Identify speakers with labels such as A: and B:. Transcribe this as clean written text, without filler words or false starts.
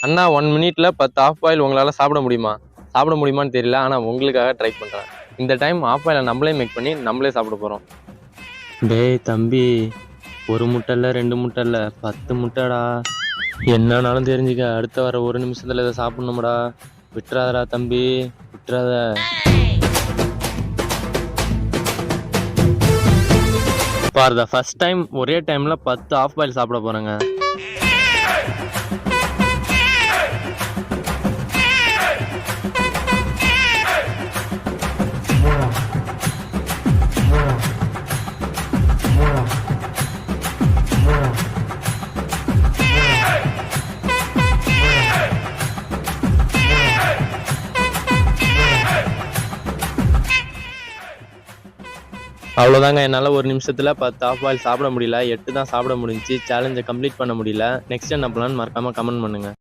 A: அண்ணா 1 மினிட்ல 10 half boil உங்களால் சாப்பிட முடியுமா? சாப்பிட முடியுமான்னு தெரியல, ஆனால் உங்களுக்காக ட்ரை பண்ணுறேன். இந்த டைம் ஆஃப் பாயிலை நம்மளே மேக் பண்ணி நம்மளே சாப்பிட போகிறோம்.
B: டேய் தம்பி, 1 முட்டை இல்லை 2 முட்டை இல்லை 10 முட்டைடா. என்னன்னாலும் தெரிஞ்சுக்க, அடுத்த வர 1 நிமிஷத்துல இதை சாப்பிடணும்டா. விட்டுறாதடா தம்பி, விட்டுறாத. ஃபார் த ஃபர்ஸ்ட் டைம் ஒரே டைம்ல 10 ஆஃப் பாயில் சாப்பிட போறேங்க. அவ்வளோதாங்க, என்னால் 1 நிமிஷத்தில் 10 ஆஃப் பாயில் சாப்பிட முடியல. 8 தான் சாப்பிட முடிஞ்சிச்சு. சேலஞ்சை கம்ப்ளீட் பண்ண முடியல. நெக்ஸ்ட் என்ன பண்ணலான்னு மறக்காமல் கமெண்ட் பண்ணுங்கள்.